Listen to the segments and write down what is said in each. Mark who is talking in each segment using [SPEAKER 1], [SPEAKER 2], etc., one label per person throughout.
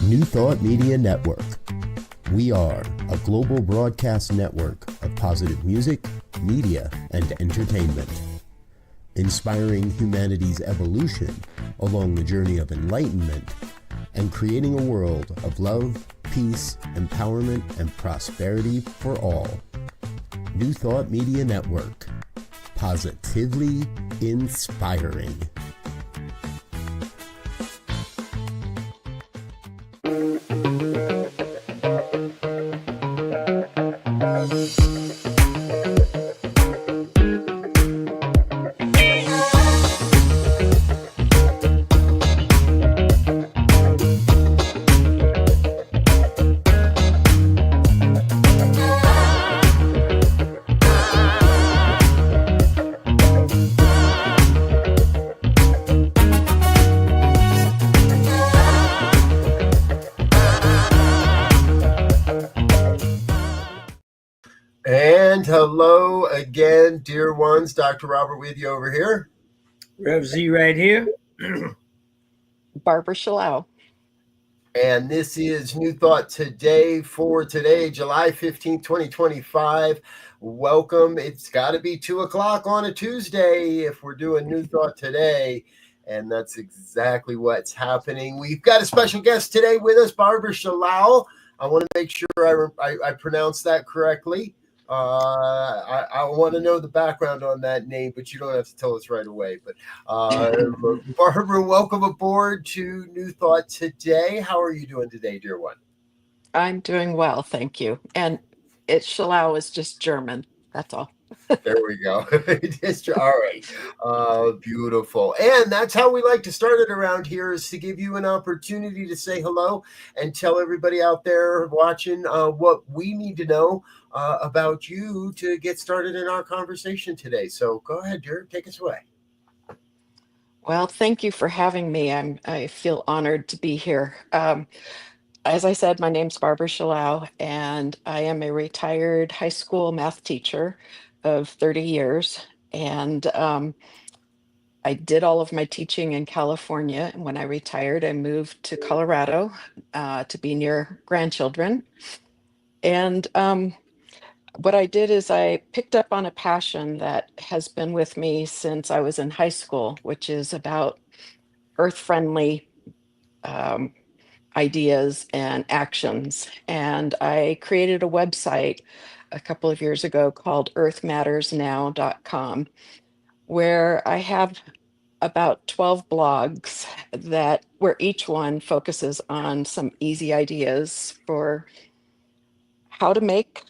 [SPEAKER 1] New Thought Media Network. We are a global broadcast network of positive music, media, and entertainment, inspiring humanity's evolution along the journey of enlightenment and creating a world of love, peace, empowerment, and prosperity for all. New Thought Media Network. Positively inspiring. And hello again, dear ones. Dr. Robert with you over here.
[SPEAKER 2] Rev Z right here.
[SPEAKER 3] Barbara Schalau.
[SPEAKER 1] And this is New Thought Today for today, July 15th, 2025. Welcome. It's got to be 2 o'clock on a Tuesday if we're doing New Thought Today. And that's exactly what's happening. We've got a special guest today with us, Barbara Schalau. I want to make sure I pronounce that correctly. I want to know the background on that name, but you don't have to tell us right away. But Barbara, welcome aboard to New Thought Today. How are you doing today, dear one?
[SPEAKER 3] I'm doing well, thank you. And Schalau is just German. That's all.
[SPEAKER 1] There we go. All right. Beautiful. And that's how we like to start it around here, is to give you an opportunity to say hello and tell everybody out there watching what we need to know about you to get started in our conversation today. So go ahead, dear. Take us away.
[SPEAKER 3] Well, thank you for having me. I feel honored to be here. As I said, my name's Barbara Schalau, and I am a retired high school math teacher of 30 years. And I did all of my teaching in California. And when I retired, I moved to Colorado to be near grandchildren. And what I did is I picked up on a passion that has been with me since I was in high school, which is about earth-friendly ideas and actions. And I created a website a couple of years ago called earthmattersnow.com, where I have about 12 blogs where each one focuses on some easy ideas for how to make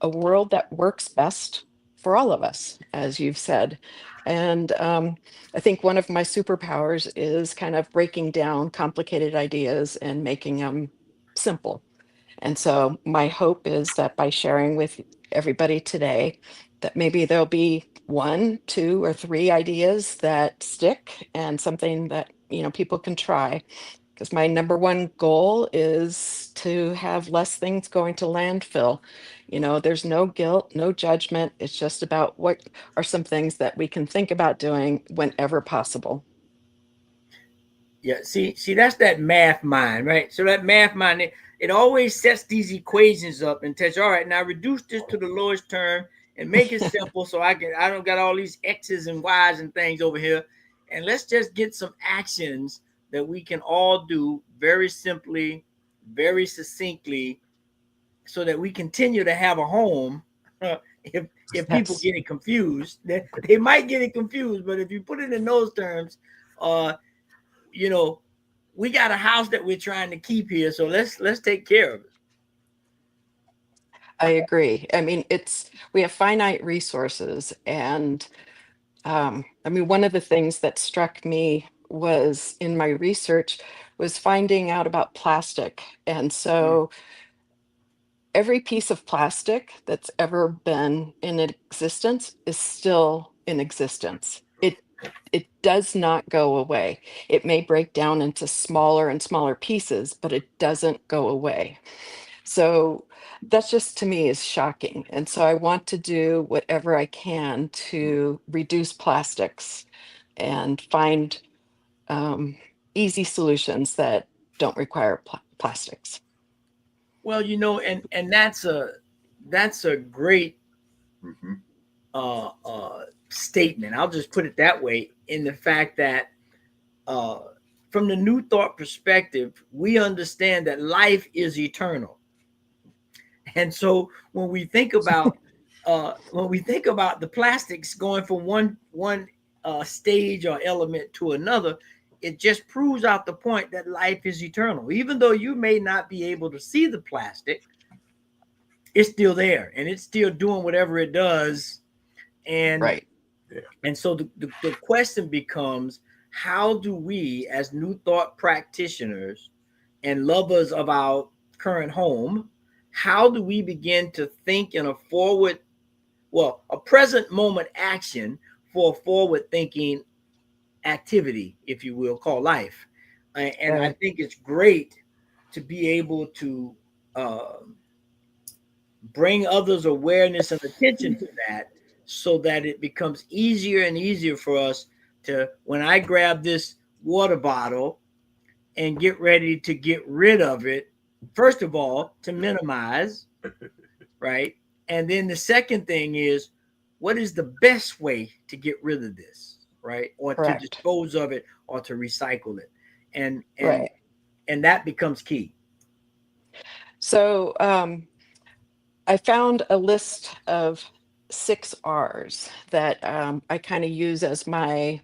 [SPEAKER 3] a world that works best for all of us, as you've said. And I think one of my superpowers is kind of breaking down complicated ideas and making them simple. And so my hope is that by sharing with everybody today, that maybe there'll be 1, 2, or 3 ideas that stick and something that people can try. Because my number one goal is to have less things going to landfill. There's no guilt, no judgment. It's just about what are some things that we can think about doing whenever possible.
[SPEAKER 2] Yeah, see, that's that math mind, right? So that math mind, it always sets these equations up and tells you, all right, now reduce this to the lowest term and make it simple so I don't got all these X's and Y's and things over here. And let's just get some actions that we can all do very simply, very succinctly, so that we continue to have a home. If people get it confused, they might get it confused, but if you put it in those terms, we got a house that we're trying to keep here, so let's take care of it.
[SPEAKER 3] I agree. I mean, we have finite resources, and one of the things that struck me was in my research was finding out about plastic. And so every piece of plastic that's ever been in existence is still in existence. It does not go away. It may break down into smaller and smaller pieces, but it doesn't go away. So that's just, to me, is shocking. And so I want to do whatever I can to reduce plastics and find easy solutions that don't require plastics.
[SPEAKER 2] Well, and that's a great
[SPEAKER 1] Mhm.
[SPEAKER 2] statement. I'll just put it that way, in the fact that uh, from the New Thought perspective, we understand that life is eternal. And so when we think about the plastics going from one stage or element to another, it just proves out the point that life is eternal. Even though you may not be able to see the plastic, it's still there and it's still doing whatever it does. And
[SPEAKER 3] Right.
[SPEAKER 2] and so the question becomes, how do we, as New Thought practitioners and lovers of our current home, how do we begin to think in a present moment action for a forward thinking activity, if you will, called life? And I
[SPEAKER 3] Right.
[SPEAKER 2] think it's great to be able to uh, bring others awareness and attention to that, so that it becomes easier and easier for us to, when I grab this water bottle and get ready to get rid of it, first of all, to minimize, right? And then the second thing is, what is the best way to get rid of this, right? Or to
[SPEAKER 3] Correct.
[SPEAKER 2] dispose of it, or to recycle it. And and
[SPEAKER 3] Right.
[SPEAKER 2] and that becomes key.
[SPEAKER 3] So I found a list of 6 R's that I kind of use as my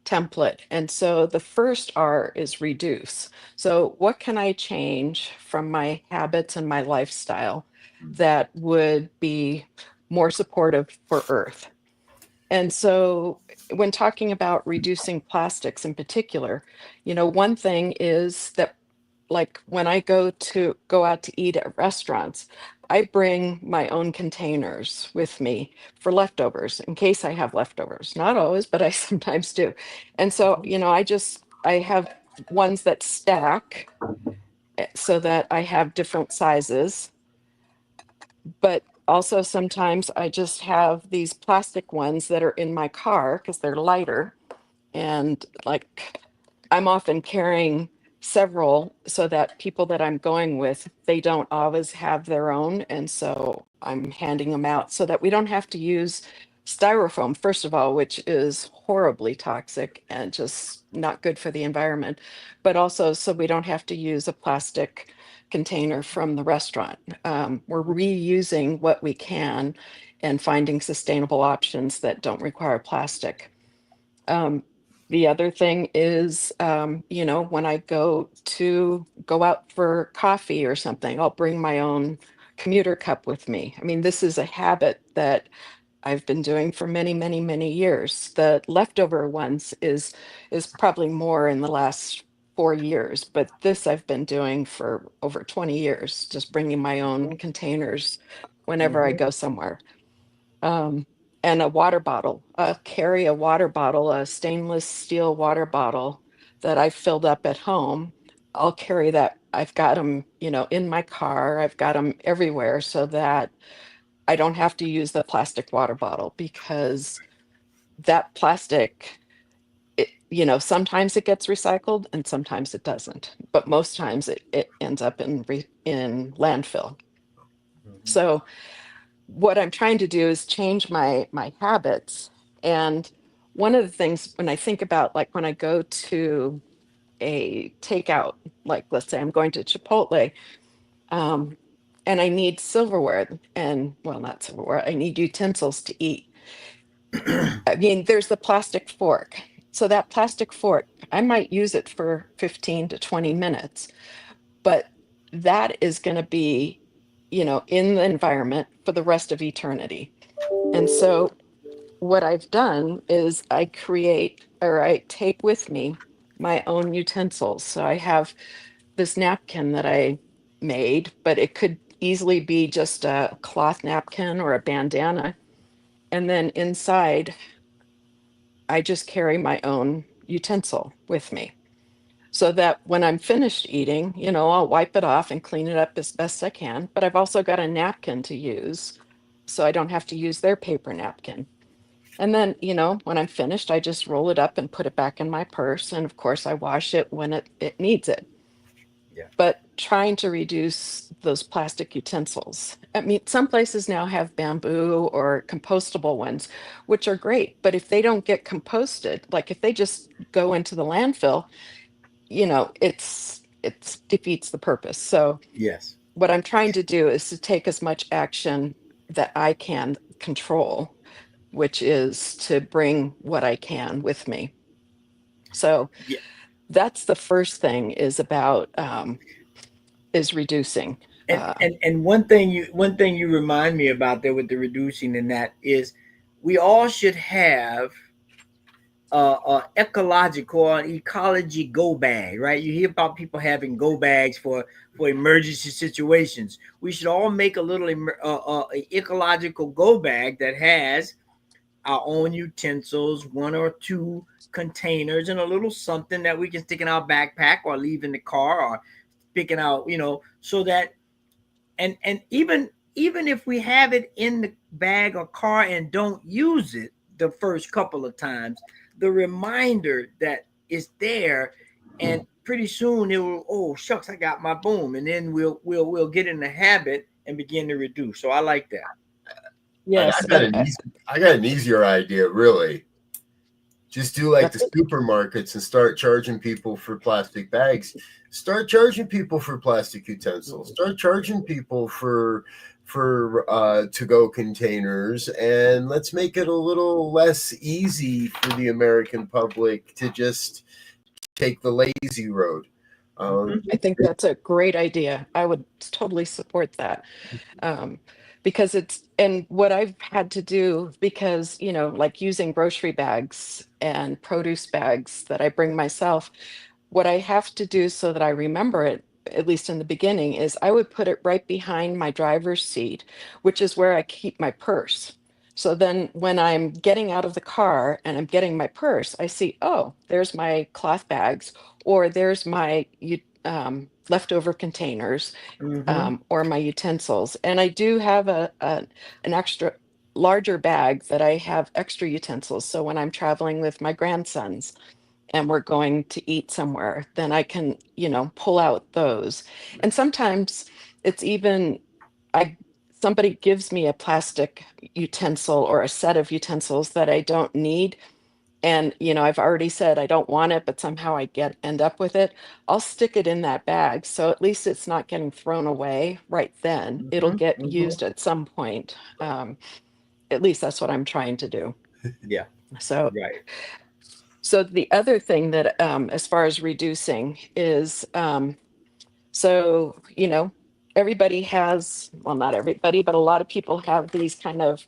[SPEAKER 3] template. And so the first R is reduce. So, what can I change from my habits and my lifestyle that would be more supportive for Earth? And so, when talking about reducing plastics in particular, one thing is that, like when I go out to eat at restaurants, I bring my own containers with me for leftovers in case I have leftovers. Not always, but I sometimes do. And so, I have ones that stack so that I have different sizes, but also sometimes I just have these plastic ones that are in my car because they're lighter. And like I'm often carrying several so that people that I'm going with, they don't always have their own. And so I'm handing them out so that we don't have to use styrofoam, first of all, which is horribly toxic and just not good for the environment, but also so we don't have to use a plastic container from the restaurant. We're reusing what we can and finding sustainable options that don't require plastic. Um, the other thing is, when I go out for coffee or something, I'll bring my own commuter cup with me. I mean, this is a habit that I've been doing for many, many, many years. The leftover ones is probably more in the last 4 years, but this I've been doing for over 20 years, just bringing my own containers whenever I
[SPEAKER 1] Mhm.
[SPEAKER 3] go somewhere. Um, and a water bottle. Carry a water bottle, a stainless steel water bottle that I filled up at home. I'll carry that. I've got them, in my car. I've got them everywhere so that I don't have to use the plastic water bottle because that plastic, sometimes it gets recycled and sometimes it doesn't. But most times it ends up in landfill.
[SPEAKER 1] Mhm.
[SPEAKER 3] So what I'm trying to do is change my habits. And one of the things when I think about, like when I go to a takeout, like let's say I'm going to Chipotle, um, and I need silverware and, well, not silverware, I need utensils to eat. I mean, there's the plastic fork. So that plastic fork, I might use it for 15 to 20 minutes, but that is going to be, in the environment for the rest of eternity. And so what I've done is I take with me my own utensils. So I have this napkin that I made, but it could easily be just a cloth napkin or a bandana. And then inside, I just carry my own utensil with me so that when I'm finished eating, I'll wipe it off and clean it up as best I can. But I've also got a napkin to use so I don't have to use their paper napkin. And then, when I'm finished, I just roll it up and put it back in my purse. And of course, I wash it when it needs it.
[SPEAKER 1] Yeah.
[SPEAKER 3] But trying to reduce those plastic utensils. I mean, some places now have bamboo or compostable ones, which are great. But if they don't get composted, like if they just go into the landfill, it's defeats the purpose. So
[SPEAKER 2] Yes.
[SPEAKER 3] what I'm trying to do is to take as much action that I can control, which is to bring what I can with me. So
[SPEAKER 2] Yeah.
[SPEAKER 3] that's the first thing is about is reducing.
[SPEAKER 2] And, and one thing you remind me about there with the reducing and that is we all should have ecological or ecology go bag, right? You hear about people having go bags for emergency situations. We should all make a little ecological go bag that has our own utensils, one or two containers, and a little something that we can stick in our backpack or leave in the car or picking out, so that and even if we have it in the bag or car and don't use it the first couple of times, the reminder that it's there, and pretty soon it will, oh shucks, I got my boom, and then we'll get in the habit and begin to reduce. So I like that.
[SPEAKER 3] Yes,
[SPEAKER 1] I got an easier idea, really. Just do like the
[SPEAKER 3] that's it.
[SPEAKER 1] supermarkets and start charging people for plastic bags. Start charging people for plastic utensils. Start charging people for to-go containers, and let's make it a little less easy for the American public to just take the lazy road.
[SPEAKER 3] I think that's a great idea. I would totally support that. Um, because and what I've had to do, because, like using grocery bags and produce bags that I bring myself, what I have to do so that I remember it, at least in the beginning, is I would put it right behind my driver's seat, which is where I keep my purse. So then when I'm getting out of the car and I'm getting my purse, I see, oh, there's my cloth bags, or there's my leftover containers,
[SPEAKER 2] Mm-hmm.
[SPEAKER 3] or my utensils. And I do have an extra larger bag that I have extra utensils. So when I'm traveling with my grandsons and we're going to eat somewhere, then I can, pull out those. And sometimes it's even I somebody gives me a plastic utensil or a set of utensils that I don't need, and I've already said I don't want it, but somehow I end up with it. I'll stick it in that bag, so at least it's not getting thrown away right then. It'll
[SPEAKER 2] Mm-hmm.
[SPEAKER 3] get
[SPEAKER 2] Mm-hmm.
[SPEAKER 3] used at some point. At least that's what I'm trying to do.
[SPEAKER 2] Yeah.
[SPEAKER 3] So
[SPEAKER 2] Right.
[SPEAKER 3] so the other thing that, as far as reducing, is, so everybody has, well, not everybody, but a lot of people have these kind of,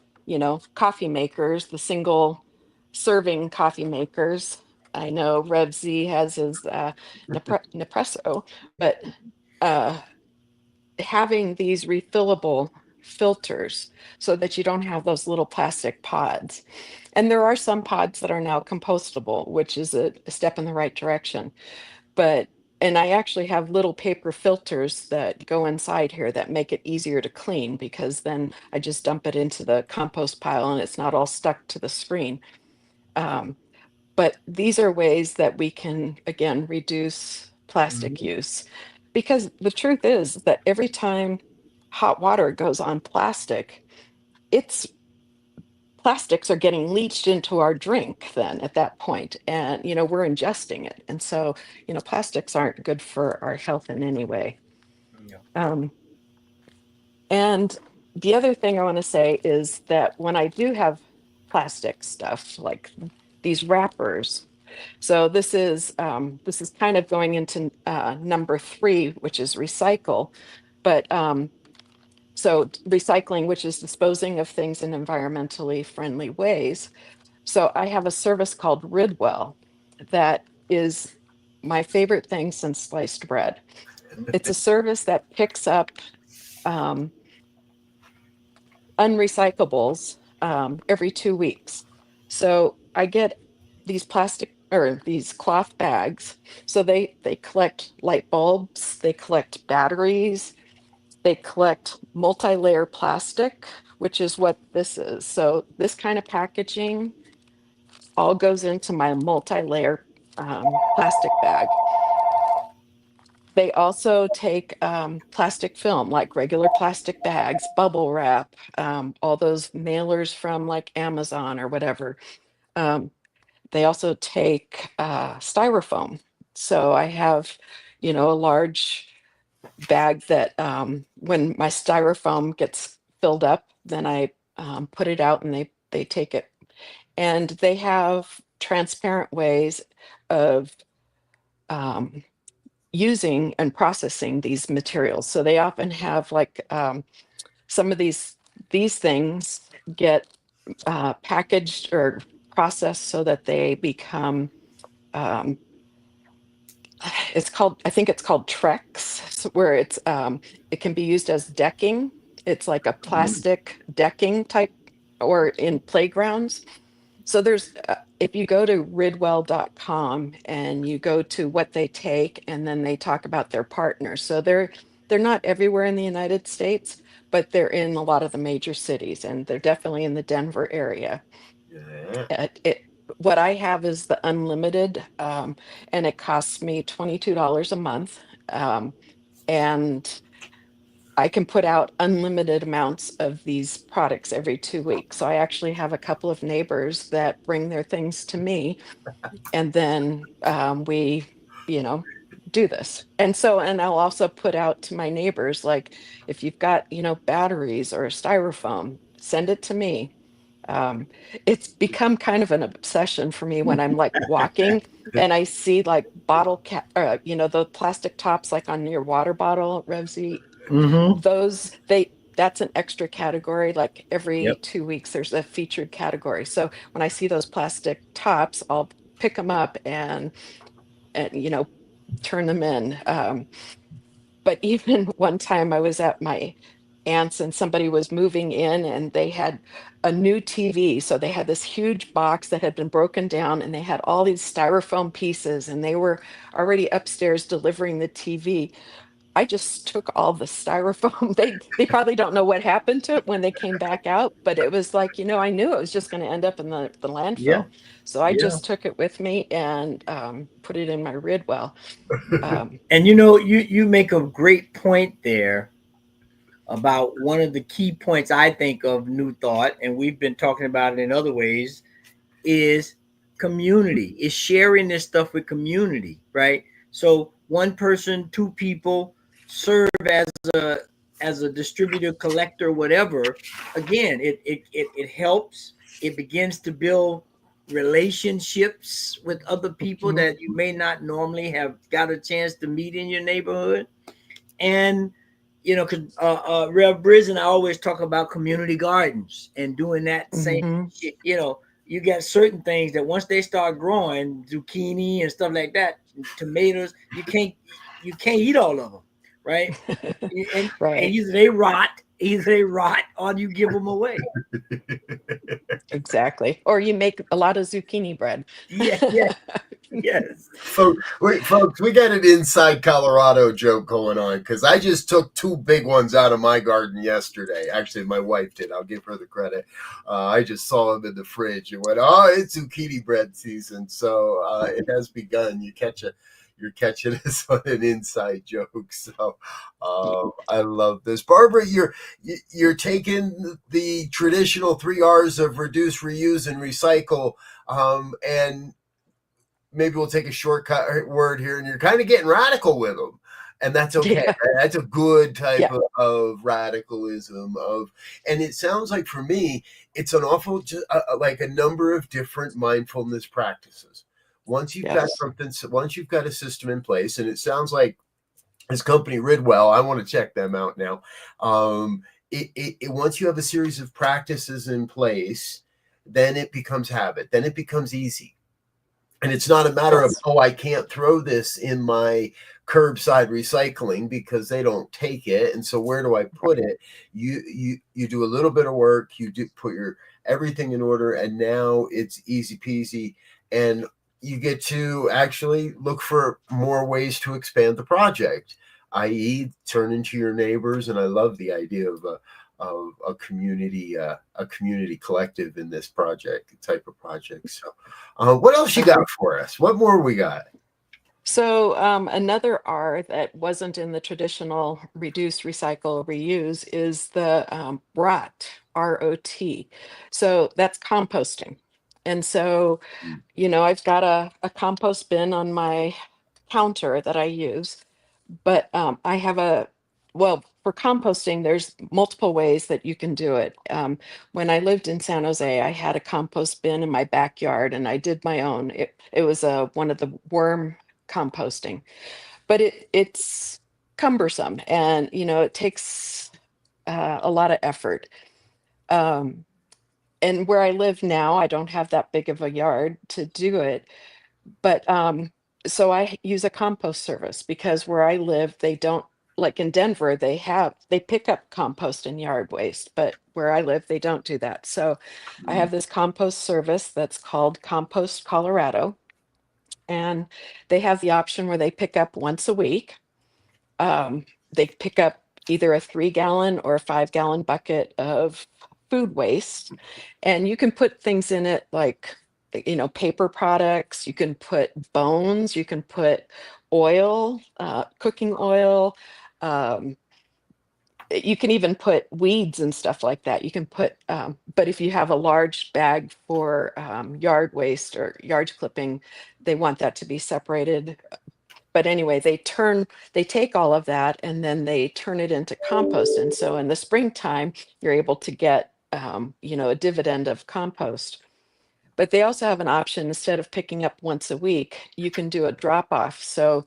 [SPEAKER 3] coffee makers, the single serving coffee makers. I know Rev Z has his Nespresso, but uh, having these refillable filters so that you don't have those little plastic pods. And there are some pods that are now compostable, which is a step in the right direction. But and I actually have little paper filters that go inside here that make it easier to clean, because then I just dump it into the compost pile and it's not all stuck to the screen. Um, but these are ways that we can, again, reduce plastic
[SPEAKER 2] Mm-hmm.
[SPEAKER 3] use. Because the truth is that every time hot water goes on plastic, it's plastics are getting leached into our drink then at that point, and we're ingesting it, and so plastics aren't good for our health in any way.
[SPEAKER 2] Yeah.
[SPEAKER 3] um, and the other thing I want to say is that when I do have plastic stuff like these wrappers, so this is kind of going into number 3, which is recycle. But so recycling, which is disposing of things in environmentally friendly ways. So I have a service called Ridwell that is my favorite thing since sliced bread. It's a service that picks up um, unrecyclables every 2 weeks. So I get these plastic or these cloth bags. So they collect light bulbs, they collect batteries, they collect multi-layer plastic, which is what this is. So this kind of packaging all goes into my multi-layer plastic bag. They also take plastic film, like regular plastic bags, bubble wrap, all those mailers from like Amazon or whatever. Um, they also take styrofoam. So I have, a large bag that when my styrofoam gets filled up, then I put it out and they take it. And they have transparent ways of um, using and processing these materials. So they often have like some of these things get packaged or processed so that they become um, I think it's called Trex, where it can be used as decking. It's like a plastic decking type, or in playgrounds. So if you go to ridwell.com and you go to what they take, and then they talk about their partners. So they're not everywhere in the United States, but they're in a lot of the major cities, and they're definitely in the Denver area.
[SPEAKER 1] Yeah.
[SPEAKER 3] What I have is the unlimited, and it costs me $22 a month. And I can put out unlimited amounts of these products every 2 weeks. So I actually have a couple of neighbors that bring their things to me, and then we, you know, do this. And I'll also put out to my neighbors, like, if you've got, batteries or styrofoam, send it to me. um, it's become kind of an obsession for me when I'm like walking and I see like bottle cap, the plastic tops like on your water bottle, Revsy.
[SPEAKER 2] Mm-hmm.
[SPEAKER 3] That's an extra category. Like every
[SPEAKER 2] Yep.
[SPEAKER 3] 2 weeks, there's a featured category. So when I see those plastic tops, I'll pick them up and turn them in. But even one time I was at my aunt's and somebody was moving in and they had a new TV. So they had this huge box that had been broken down and they had all these styrofoam pieces and they were already upstairs delivering the TV. I just took all the styrofoam. They probably don't know what happened to it when they came back out, but it was like, I knew it was just going to end up in the
[SPEAKER 2] Yeah.
[SPEAKER 3] landfill. So I
[SPEAKER 2] Yeah.
[SPEAKER 3] just took it with me and put it in my Ridwell. Um,
[SPEAKER 2] And you make a great point there about one of the key points I think of New Thought, and we've been talking about it in other ways, is community, is sharing this stuff with community, right? So one person, two people serve a as a distributor, collector, whatever. Again, it helps. It begins to build relationships with other people
[SPEAKER 3] mhm.
[SPEAKER 2] that you may not normally have got a chance to meet in your neighborhood. And because Rev Briz and I always talk about community gardens and doing that same
[SPEAKER 3] Mhm.
[SPEAKER 2] shit. You got certain things that once they start growing, zucchini and stuff like that, tomatoes, you can't eat all of them, right? And
[SPEAKER 3] Right.
[SPEAKER 2] either they rot, or you give them away.
[SPEAKER 3] Exactly. Or you make a lot of zucchini bread.
[SPEAKER 2] Yeah, yeah, yes.
[SPEAKER 1] Folks, we got an inside Colorado joke going on because I just took two big ones out of my garden yesterday. Actually, my wife did. I'll give her the credit. I just saw them in the fridge and went, "Oh, it's zucchini bread season." So it has begun. You're catching us on an inside joke. So I love this, Barbara. You're taking the traditional 3 R's of reduce, reuse, and recycle, and maybe we'll take a shortcut word here, and you're kind of getting radical with them, and that's okay.
[SPEAKER 3] Yeah.
[SPEAKER 1] That's a good type
[SPEAKER 3] Yeah.
[SPEAKER 1] of radicalism and it sounds like for me, it's an awful like a number of different mindfulness practices. Once you've got
[SPEAKER 3] Yes.
[SPEAKER 1] something, once you've got a system in place, and it sounds like this company Ridwell, I want to check them out now. Once you have a series of practices in place, then it becomes habit. Then it becomes easy. And it's not a matter of,
[SPEAKER 3] Yes.
[SPEAKER 1] oh, I can't throw this in my curbside recycling because they don't take it. And so where do I put it? You do a little bit of work, you do put your everything in order, and now it's easy peasy. And you get to actually look for more ways to expand the project, i.e., turn into your neighbors. And I love the idea of a community collective in this project type of project. So what else you got for us? What more we got?
[SPEAKER 3] So another R that wasn't in the traditional reduce, recycle, reuse is the ROT, ROT. So that's composting. And so, I've got a compost bin on my counter that I use, but I have well, for composting, there's multiple ways that you can do it. When I lived in San Jose, I had a compost bin in my backyard and I did my own. It was one of the worm composting, but it's cumbersome and, it takes a lot of effort. Um, and where I live now, I don't have that big of a yard to do it. But so I use a compost service because where I live, they don't, like in Denver, they pick up compost and yard waste, but where I live, they don't do that. So I have this compost service that's called Compost Colorado, and they have the option where they pick up once a week. They pick up either a 3 gallon or a 5 gallon bucket of food waste, and you can put things in it like, paper products, you can put bones, you can put oil, cooking oil. Um, you can even put weeds and stuff like that. You can put, but if you have a large bag for yard waste or yard clipping, they want that to be separated. But anyway, they take all of that and then they turn it into compost. And so in the springtime, you're able to get, a dividend of compost. But they also have an option, instead of picking up once a week, you can do a drop off. So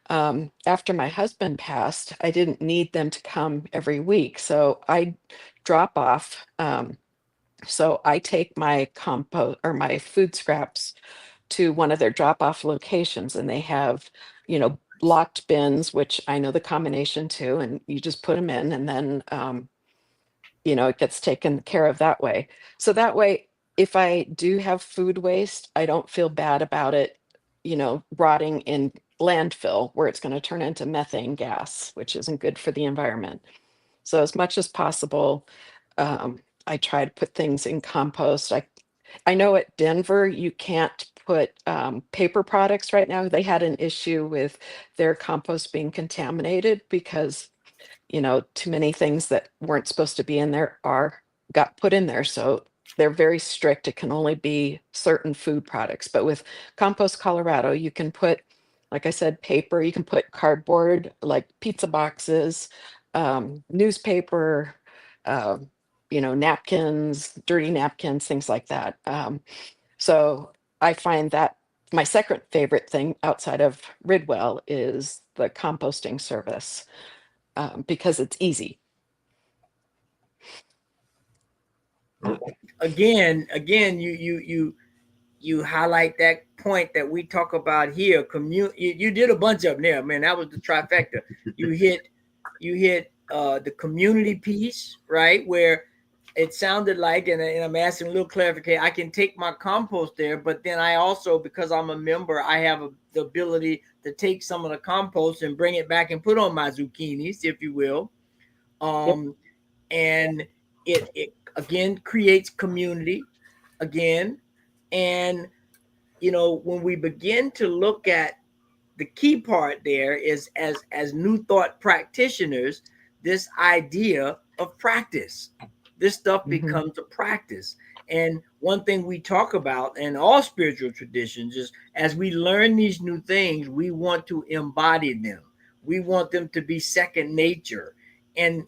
[SPEAKER 3] after my husband passed, I didn't need them to come every week. So I drop off. So I take my compost or my food scraps to one of their drop off locations, and they have, locked bins, which I know the combination to, and you just put them in, and then, it gets taken care of that way. So that way, if I do have food waste, I don't feel bad about it, rotting in landfill where it's going to turn into methane gas, which isn't good for the environment. So as much as possible, I try to put things in compost. I know at Denver you can't put paper products right now. They had an issue with their compost being contaminated because, too many things that weren't supposed to be in there got put in there. So they're very strict. It can only be certain food products. But with Compost Colorado, you can put, like I said, paper, you can put cardboard, like pizza boxes, newspaper, uh, napkins, dirty napkins, things like that. So I find that my second favorite thing outside of Ridwell is the composting service, because it's easy.
[SPEAKER 2] Again, you highlight that point that we talk about here. You did a bunch of them there, man. That was the trifecta. You hit the community piece, right? Where it sounded like, and I'm asking a little clarification, I can take my compost there, but then I also, because I'm a member, I have the ability to take some of the compost and bring it back and put on my zucchinis, if you will. And it again creates community again. And when we begin to look at the key part there is, as new thought practitioners, this idea of practice. This stuff becomes a practice. And one thing we talk about in all spiritual traditions is, as we learn these new things, we want to embody them. We want them to be second nature. And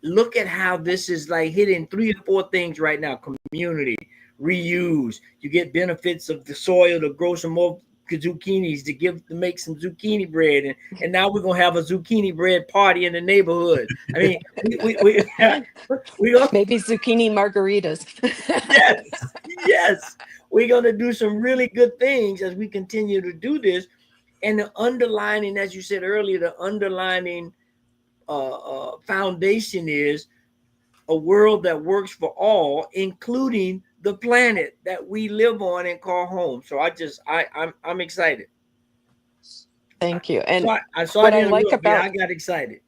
[SPEAKER 2] look at how this is like hitting 3 or 4 things right now: community, reuse. You get benefits of the soil to grow some more zucchinis, to make some zucchini bread, and now we're gonna have a zucchini bread party in the neighborhood. I mean, we
[SPEAKER 3] maybe zucchini margaritas.
[SPEAKER 2] yes, we're gonna do some really good things as we continue to do this. And the underlining, as you said earlier, the underlining foundation is a world that works for all, including the planet that we live on and call home. So I'm excited.
[SPEAKER 3] Thank you. And
[SPEAKER 2] I saw
[SPEAKER 3] what
[SPEAKER 2] it
[SPEAKER 3] I
[SPEAKER 2] in
[SPEAKER 3] like about
[SPEAKER 2] I got excited.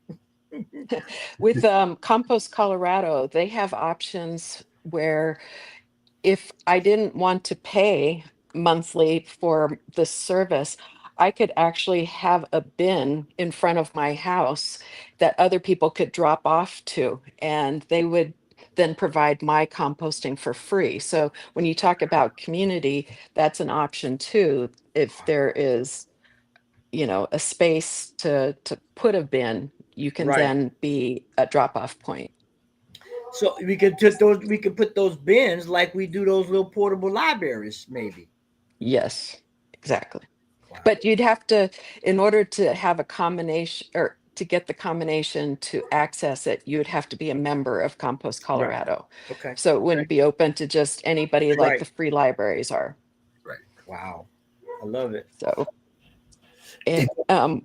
[SPEAKER 3] with Compost Colorado, they have options where if I didn't want to pay monthly for the service, I could actually have a bin in front of my house that other people could drop off to, and they would then provide my composting for free. So when you talk about community, that's an option too. If there is, a space to put a bin, you can
[SPEAKER 2] Right.
[SPEAKER 3] then be a drop-off point.
[SPEAKER 2] So we could put those bins like we do those little portable libraries, maybe.
[SPEAKER 3] Yes, exactly.
[SPEAKER 2] Wow.
[SPEAKER 3] But you'd have to, in order to have a combination or to get the combination to access it, you would have to be a member of Compost Colorado.
[SPEAKER 2] Okay.
[SPEAKER 3] So it wouldn't be open to just anybody like
[SPEAKER 2] Right.
[SPEAKER 3] the free libraries are.
[SPEAKER 1] Right.
[SPEAKER 2] Wow. I love it.
[SPEAKER 3] So, and, go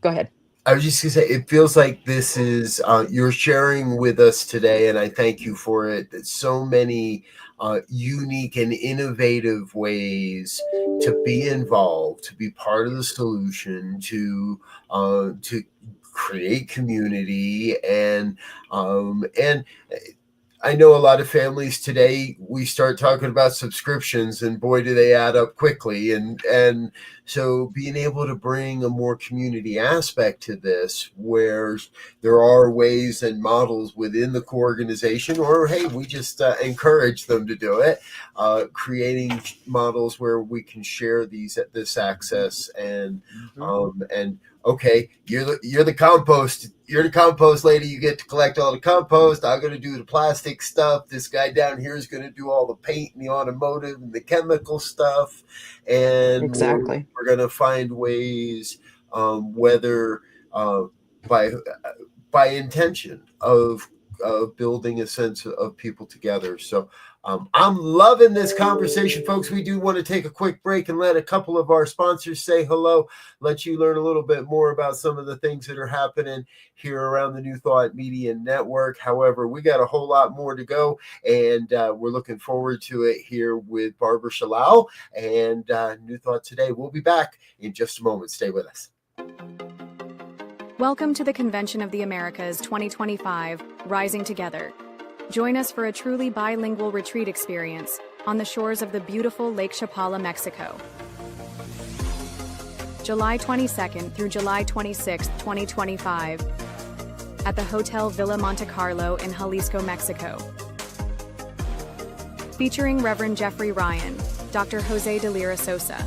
[SPEAKER 3] ahead.
[SPEAKER 1] I was just going to say, it feels like this is, you're sharing with us today, and I thank you for it, that so many unique and innovative ways to be involved, to be part of the solution, to create community, and I know a lot of families today, we start talking about subscriptions, and boy, do they add up quickly. And so being able to bring a more community aspect to this, where there are ways and models within the core organization, or hey, we just encourage them to do it, creating models where we can share this access and okay, you're the compost lady. You get to collect all the compost. I'm going to do the plastic stuff. This guy down here is going to do all the paint and the automotive and the chemical stuff. And
[SPEAKER 3] Exactly.
[SPEAKER 1] we're going to find ways, whether by intention of building a sense of people together. So I'm loving this conversation, folks. We do want to take a quick break and let a couple of our sponsors say hello, let you learn a little bit more about some of the things that are happening here around the New Thought Media Network. However, we got a whole lot more to go, and we're looking forward to it here with Barbara Schalau and New Thought Today. We'll be back in just a moment. Stay with us.
[SPEAKER 4] Welcome to the Convention of the Americas 2025, Rising Together. Join us for a truly bilingual retreat experience on the shores of the beautiful Lake Chapala, Mexico. July 22nd through July 26th, 2025, at the Hotel Villa Monte Carlo in Jalisco, Mexico. Featuring Reverend Jeffrey Ryan, Dr. Jose de Lira Sosa,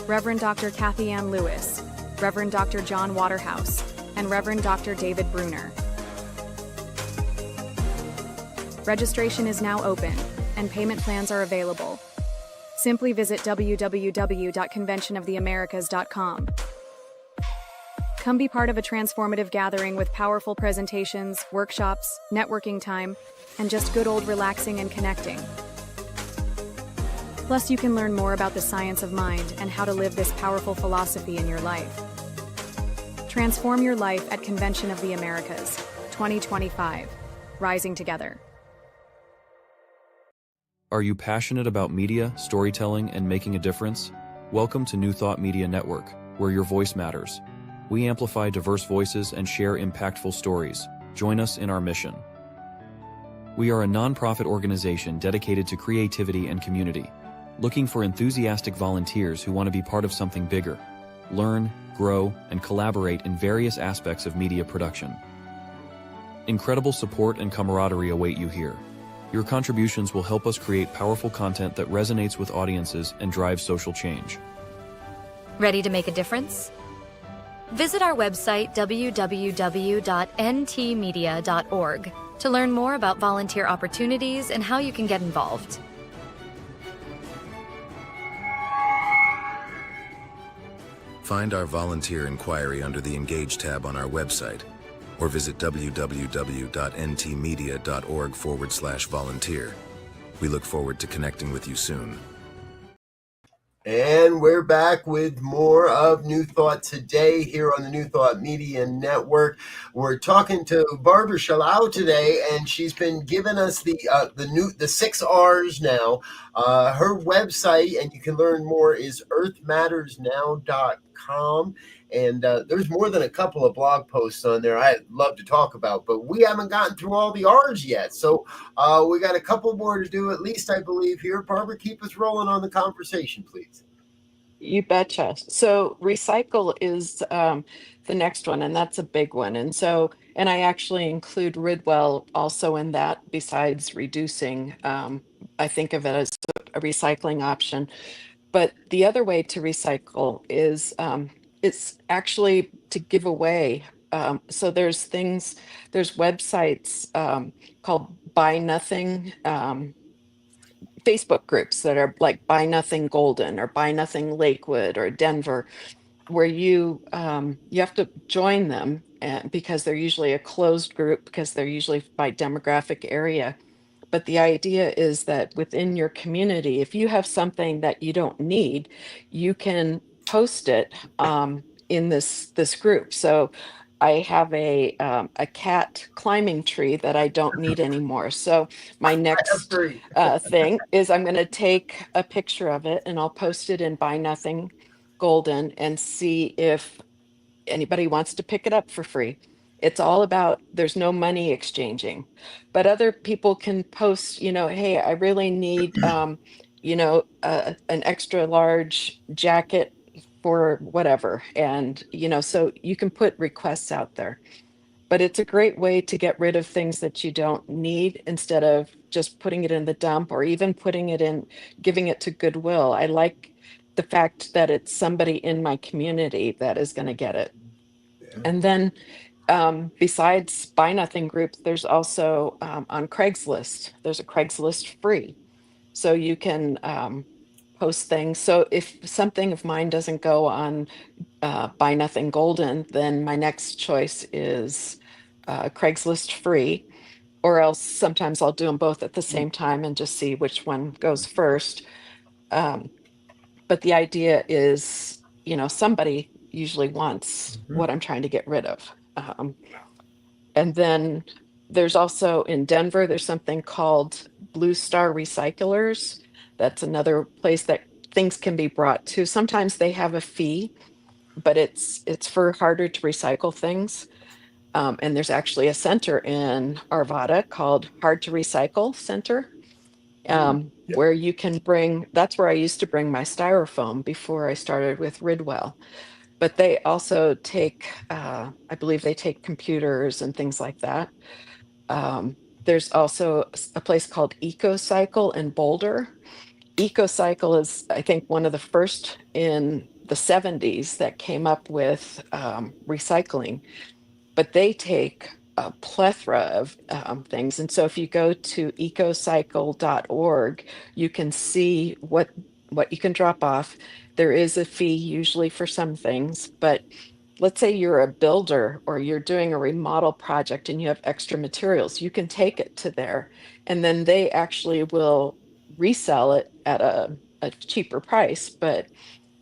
[SPEAKER 4] Reverend Dr. Kathy Ann Lewis, Reverend Dr. John Waterhouse, and Reverend Dr. David Bruner. Registration is now open, and payment plans are available. Simply visit www.conventionoftheamericas.com. Come be part of a transformative gathering with powerful presentations, workshops, networking time, and just good old relaxing and connecting. Plus, you can learn more about the science of mind and how to live this powerful philosophy in your life. Transform your life at Convention of the Americas 2025, Rising Together.
[SPEAKER 5] Are you passionate about media, storytelling, and making a difference? Welcome to New Thought Media Network, where your voice matters. We amplify diverse voices and share impactful stories. Join us in our mission. We are a nonprofit organization dedicated to creativity and community, looking for enthusiastic volunteers who want to be part of something bigger, learn, grow, and collaborate in various aspects of media production. Incredible support and camaraderie await you here. Your contributions will help us create powerful content that resonates with audiences and drives social change.
[SPEAKER 6] Ready to make a difference? Visit our website www.ntmedia.org to learn more about volunteer opportunities and how you can get involved.
[SPEAKER 7] Find our volunteer inquiry under the Engage tab on our website, or visit www.ntmedia.org/volunteer. We look forward to connecting with you soon.
[SPEAKER 1] And we're back with more of New Thought Today here on the New Thought Media Network. We're talking to Barbara Schalau today, and she's been giving us the 6 R's now. Her website, and you can learn more, is earthmattersnow.com. And there's more than a couple of blog posts on there I'd love to talk about, but we haven't gotten through all the R's yet. So we got a couple more to do, at least, I believe, here. Barbara, keep us rolling on the conversation, please.
[SPEAKER 3] You betcha. So recycle is the next one, and that's a big one. And I actually include Ridwell also in that, besides reducing. I think of it as a recycling option. But the other way to recycle is it's actually to give away. So there's websites called Buy Nothing. Facebook groups that are like Buy Nothing Golden or Buy Nothing Lakewood or Denver, where you have to join them, because they're usually a closed group, because they're usually by demographic area. But the idea is that within your community, if you have something that you don't need, you can post it in this group. So I have a cat climbing tree that I don't need anymore. So my next
[SPEAKER 1] Free.
[SPEAKER 3] thing is I'm going to take a picture of it and I'll post it in Buy Nothing Golden and see if anybody wants to pick it up for free. It's all about, there's no money exchanging, but other people can post, hey, I really need, an extra large jacket for whatever. And, so you can put requests out there, but it's a great way to get rid of things that you don't need instead of just putting it in the dump or even putting it in, giving it to Goodwill. I like the fact that it's somebody in my community that is going to get it. And then besides Buy Nothing groups, there's also on Craigslist, there's a Craigslist free. So you can post things. So if something of mine doesn't go on Buy Nothing Golden, then my next choice is Craigslist free. Or else sometimes I'll do them both at the same time and just see which one goes first. But the idea is, somebody usually wants what I'm trying to get rid of. And then there's also in Denver, there's something called Blue Star Recyclers. That's another place that things can be brought to. Sometimes they have a fee, but it's for harder to recycle things. And there's actually a center in Arvada called Hard to Recycle Center, where you can bring, that's where I used to bring my styrofoam before I started with Ridwell. But they also take, I believe they take computers and things like that. There's also a place called EcoCycle in Boulder. EcoCycle is, I think, one of the first in the 70s that came up with recycling, but they take a plethora of things. And so if you go to ecocycle.org, you can see what you can drop off. There is a fee usually for some things, but let's say you're a builder or you're doing a remodel project and you have extra materials, you can take it to there and then they actually will resell it at a cheaper price. But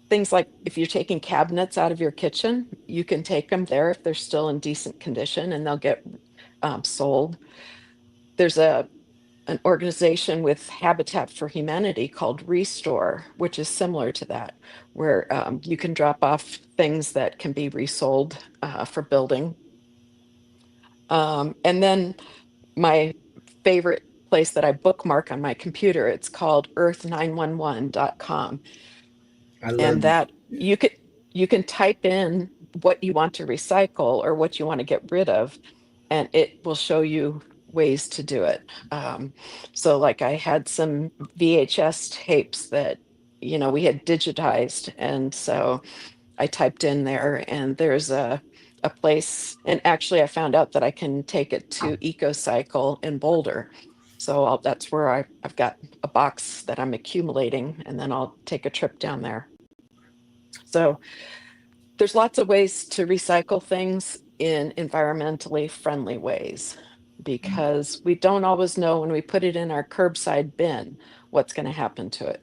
[SPEAKER 3] things like if you're taking cabinets out of your kitchen, you can take them there if they're still in decent condition and they'll get sold. There's an organization with Habitat for Humanity called Restore, which is similar to that, where you can drop off things that can be resold for building. And then my favorite place that I bookmark on my computer, it's called earth911.com. And that you can type in what you want to recycle or what you want to get rid of, and it will show you ways to do it. So like I had some VHS tapes that, we had digitized. And so I typed in there and there's a place, and actually I found out that I can take it to EcoCycle in Boulder. So that's where I've got a box that I'm accumulating, and then I'll take a trip down there. So there's lots of ways to recycle things in environmentally friendly ways, because we don't always know when we put it in our curbside bin what's going to happen to it.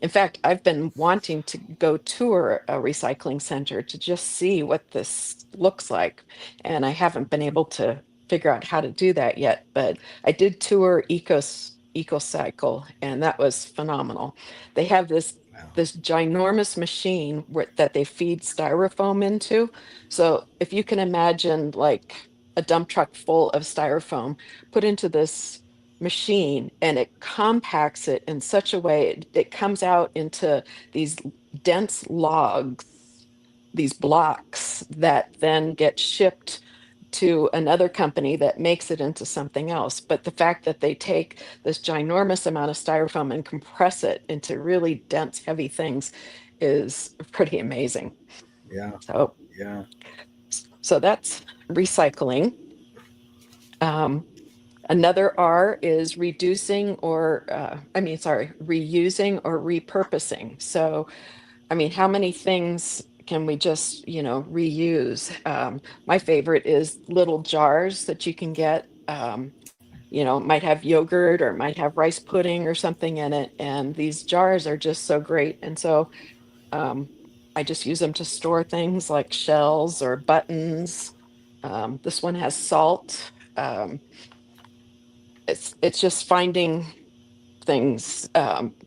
[SPEAKER 3] In fact, I've been wanting to go tour a recycling center to just see what this looks like, and I haven't been able to figure out how to do that yet, but I did tour EcoCycle, and that was phenomenal. They have this ginormous machine that they feed styrofoam into. So if you can imagine like a dump truck full of styrofoam put into this machine, and it compacts it in such a way it comes out into these dense logs, these blocks that then get shipped to another company that makes it into something else. But the fact that they take this ginormous amount of styrofoam and compress it into really dense, heavy things is pretty amazing.
[SPEAKER 2] Yeah.
[SPEAKER 3] So,
[SPEAKER 2] Yeah.
[SPEAKER 3] so that's recycling. Another R is reducing or, reusing or repurposing. So, I mean, how many things can we just, reuse? My favorite is little jars that you can get. Might have yogurt or might have rice pudding or something in it. And these jars are just so great. And so I just use them to store things like shells or buttons. This one has salt. It's just finding things.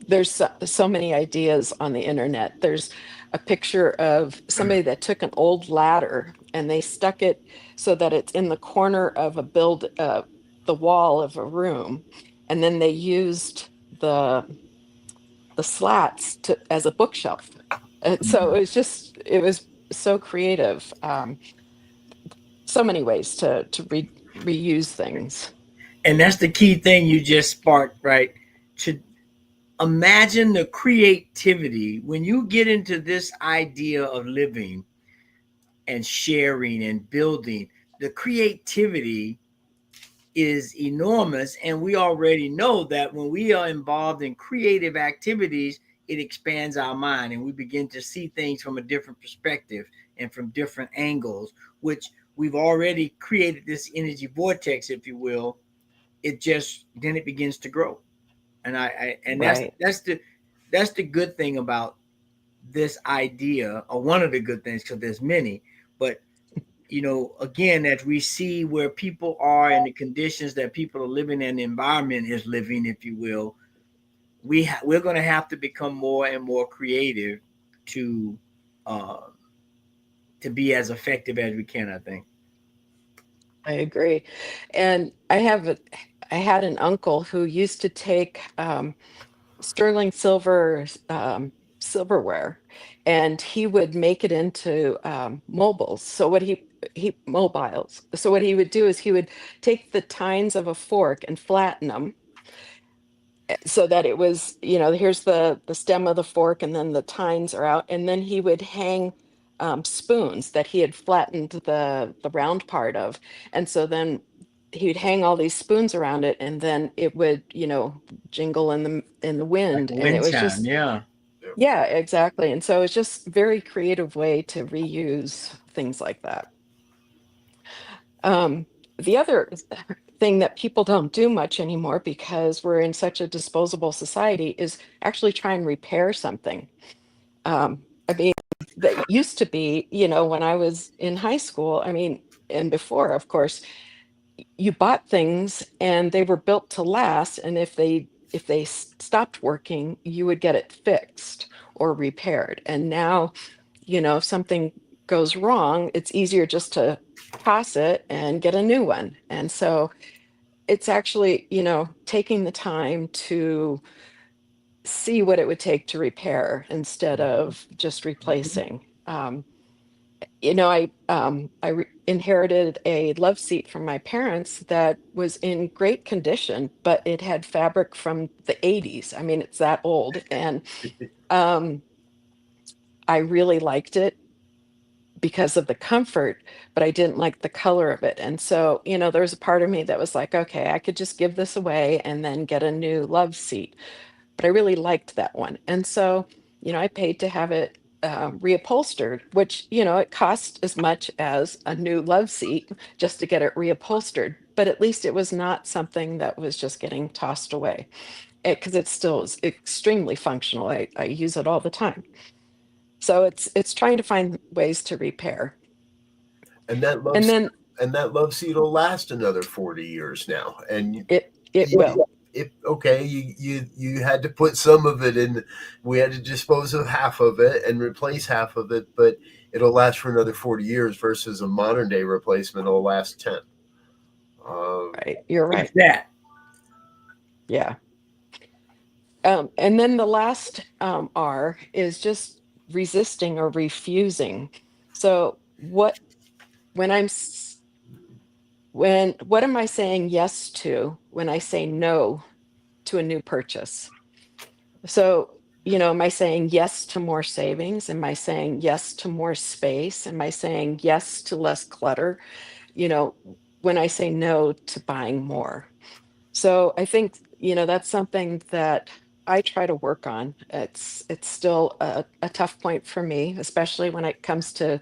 [SPEAKER 3] There's so many ideas on the internet. There's a picture of somebody that took an old ladder and they stuck it so that it's in the corner of the wall of a room, and then they used the slats as a bookshelf. And so it was so creative. So many ways to reuse things.
[SPEAKER 2] And that's the key thing you just sparked, right? To imagine the creativity when you get into this idea of living and sharing and building. The creativity is enormous, and we already know that when we are involved in creative activities, it expands our mind and we begin to see things from a different perspective and from different angles, which we've already created this energy vortex, if you will. It just then it begins to grow. And
[SPEAKER 3] Right.
[SPEAKER 2] that's the good thing about this idea, or one of the good things, because there's many. But again, as we see where people are and the conditions that people are living in, the environment is living, if you will, we're going to have to become more and more creative to uh, to be as effective as we can, I think.
[SPEAKER 3] I agree. And I had an uncle who used to take sterling silver silverware, and he would make it into mobiles. So he mobiles. So what he would do is he would take the tines of a fork and flatten them so that it was, here's the stem of the fork, and then the tines are out, and then he would hang spoons that he had flattened the round part of, and so then he'd hang all these spoons around it, and then it would, jingle in the
[SPEAKER 2] Like
[SPEAKER 3] wind, and it
[SPEAKER 2] wind
[SPEAKER 3] was
[SPEAKER 2] chime,
[SPEAKER 3] just,
[SPEAKER 2] yeah.
[SPEAKER 3] yeah, exactly. And so it's just very creative way to reuse things like that. The other thing that people don't do much anymore because we're in such a disposable society is actually try and repair something. I mean, that used to be, when I was in high school, I mean, and before, of course, you bought things and they were built to last. And if they stopped working, you would get it fixed or repaired. And now, if something goes wrong, it's easier just to toss it and get a new one. And so it's actually, taking the time to see what it would take to repair instead of just replacing. I inherited a love seat from my parents that was in great condition, but it had fabric from the 80s. I mean, it's that old. And um, I really liked it because of the comfort, but I didn't like the color of it. And so, there was a part of me that was like, okay, I could just give this away and then get a new love seat. But I really liked that one. And so, I paid to have it reupholstered, which, it cost as much as a new love seat just to get it reupholstered. But at least it was not something that was just getting tossed away because it still is extremely functional. I use it all the time. So it's trying to find ways to repair.
[SPEAKER 1] And that love
[SPEAKER 3] And then
[SPEAKER 1] seat will last another 40 years now. And
[SPEAKER 3] it will.
[SPEAKER 1] if okay, you had to put some of it in, we had to dispose of half of it and replace half of it, but it'll last for another 40 years versus a modern day replacement will last 10.
[SPEAKER 3] Right. You're right.
[SPEAKER 2] That.
[SPEAKER 3] Yeah. And then the last R is just resisting or refusing. So what when I'm s- when what am I saying yes to when I say no to a new purchase? So, am I saying yes to more savings? Am I saying yes to more space? Am I saying yes to less clutter? You know, when I say no to buying more. So I think, that's something that I try to work on. It's still a tough point for me, especially when it comes to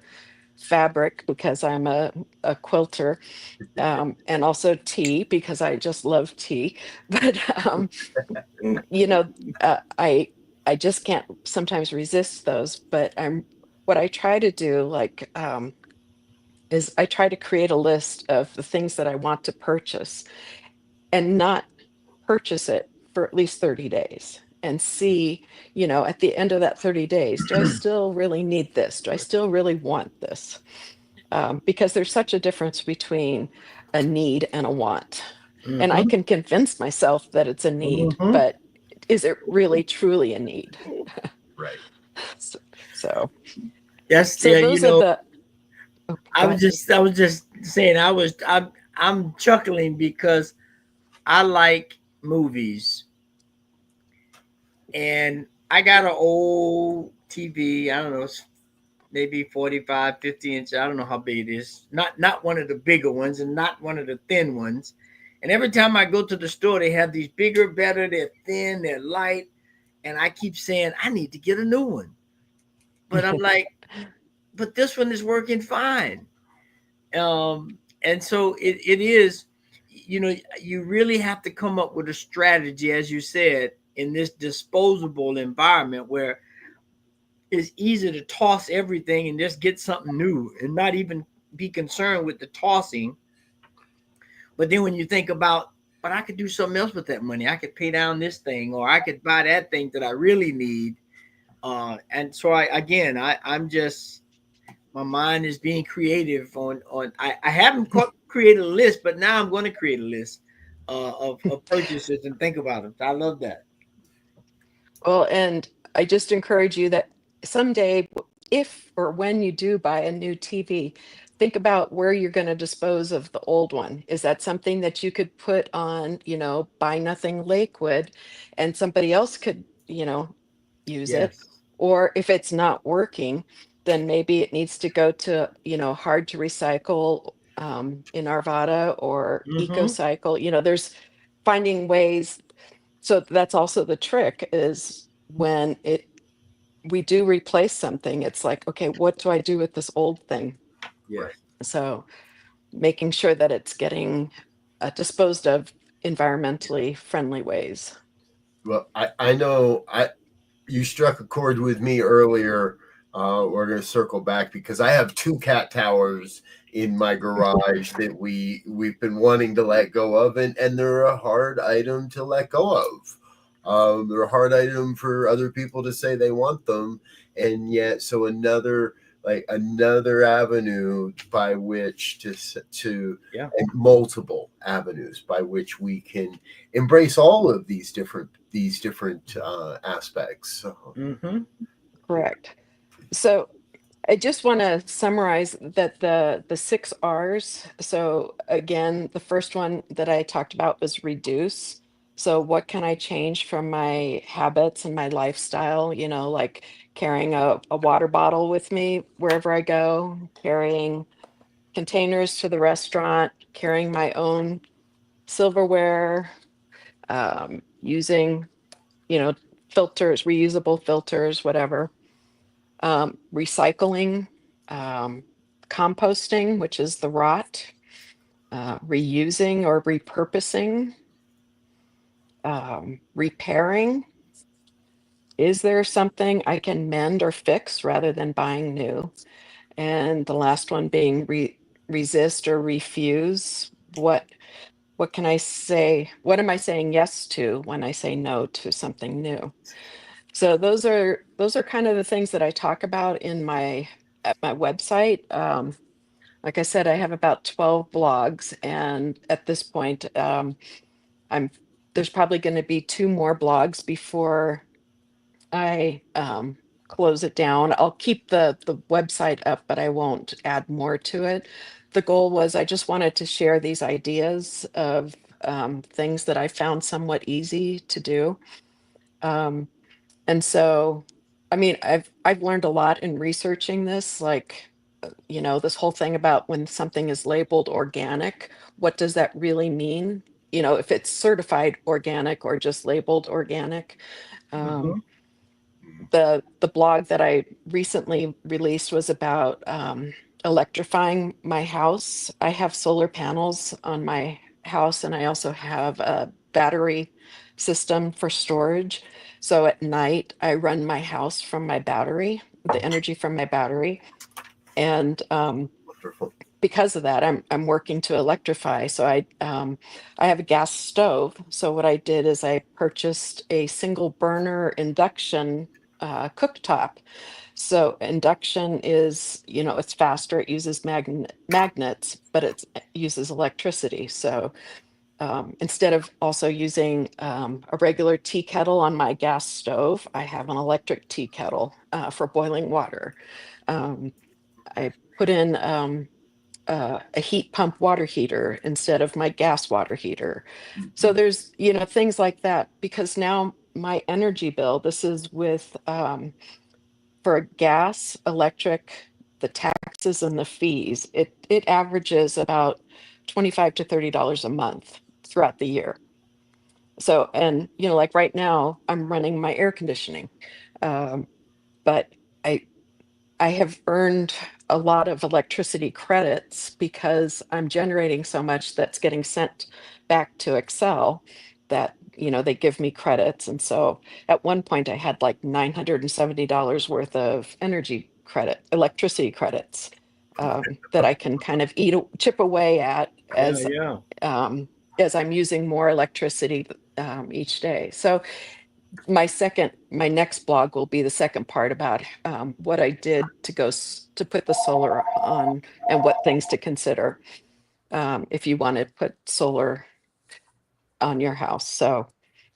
[SPEAKER 3] fabric because I'm a quilter, and also tea because I just love tea. But you know, I just can't sometimes resist those. But what I try to do, like, is I try to create a list of the things that I want to purchase and not purchase it for at least 30 days and see, at the end of that 30 days, do I still really need this? Do I still really want this? Because there's such a difference between a need and a want. And I
[SPEAKER 2] Mm-hmm.
[SPEAKER 3] can convince myself that it's a need,
[SPEAKER 2] Mm-hmm.
[SPEAKER 3] but is it really truly a need?
[SPEAKER 1] Right.
[SPEAKER 3] So, so,
[SPEAKER 2] That's
[SPEAKER 3] so
[SPEAKER 2] yeah.
[SPEAKER 3] those are the, oh, go ahead.
[SPEAKER 2] I was just saying I'm chuckling because I like movies, and I got an old TV. I don't know, it's maybe 45, 50 inch. I don't know how big it is. Not one of the bigger ones and not one of the thin ones. And every time I go to the store, they have these bigger, better. They're thin, they're light, and I keep saying I need to get a new one. But I'm like, but this one is working fine. And so it is, you really have to come up with a strategy, as you said, in this disposable environment where it's easy to toss everything and just get something new and not even be concerned with the tossing. But then when you think about, but I could do something else with that money, I could pay down this thing, or I could buy that thing that I really need. And so I'm just, my mind is being creative I haven't created a list, but now I'm going to create a list of purchases and think about it. I love that.
[SPEAKER 3] Well, and I just encourage you that someday, if or when you do buy a new TV, think about where you're going to dispose of the old one. Is that something that you could put on, Buy Nothing Lakewood and somebody else could, use it?
[SPEAKER 2] Yes.
[SPEAKER 3] Or if it's not working, then maybe it needs to go to, hard to recycle, in Arvada or
[SPEAKER 2] Mm-hmm.
[SPEAKER 3] EcoCycle. There's finding ways. So that's also the trick is when we do replace something, it's like, okay, what do I do with this old thing?
[SPEAKER 2] Yes.
[SPEAKER 1] Right.
[SPEAKER 3] So making sure that it's getting disposed of environmentally friendly ways.
[SPEAKER 1] Well, I know you struck a chord with me earlier. We're going to circle back because I have two cat towers in my garage that we've been wanting to let go of, and they're a hard item to let go of. They're a hard item for other people to say they want them, and yet so another avenue by which to
[SPEAKER 2] Yeah.
[SPEAKER 1] and multiple avenues by which we can embrace all of these different aspects. So,
[SPEAKER 2] Mm-hmm.
[SPEAKER 3] Correct. So I just want to summarize that the 6 R's. So again, the first one that I talked about was reduce. So what can I change from my habits and my lifestyle? Like carrying a water bottle with me wherever I go, carrying containers to the restaurant, carrying my own silverware, using, you know, filters, reusable filters, whatever, recycling, um, composting, which is the rot, reusing or repurposing, repairing. Is there something I can mend or fix rather than buying new? And the last one being resist or refuse. What can I say? What am I saying yes to when I say no to something new? So those are kind of the things that I talk about in my at my website. Like I said, I have about 12 blogs, and at this point, I'm there's probably going to be two more blogs before I close it down. I'll keep the website up, but I won't add more to it. The goal was I just wanted to share these ideas of things that I found somewhat easy to do. And so, I mean, I've learned a lot in researching this, like, this whole thing about when something is labeled organic, what does that really mean? If it's certified organic or just labeled organic.
[SPEAKER 2] Mhm.
[SPEAKER 3] The blog that I recently released was about electrifying my house. I have solar panels on my house, and I also have a battery system for storage. So at night, I run my house from my battery, the energy from my battery, and
[SPEAKER 1] Wonderful.
[SPEAKER 3] because of that, I'm working to electrify. So I have a gas stove. So what I did is I purchased a single burner induction cooktop. So induction is, it's faster. It uses magnets, but it uses electricity. So instead of also using a regular tea kettle on my gas stove, I have an electric tea kettle for boiling water. Um, I put in a heat pump water heater instead of my gas water heater. So there's, things like that, because now my energy bill, this is with for gas, electric, the taxes and the fees, it averages about $25 to $30 a month throughout the year. So, and like right now, I'm running my air conditioning, but I I have earned a lot of electricity credits because I'm generating so much that's getting sent back to Excel that, they give me credits. And so at one point I had like $970 worth of electricity credits that I can kind of chip away at
[SPEAKER 2] Yeah.
[SPEAKER 3] as I'm using more electricity each day. So my next blog will be the second part about what I did to put the solar on and what things to consider if you want to put solar on your house. So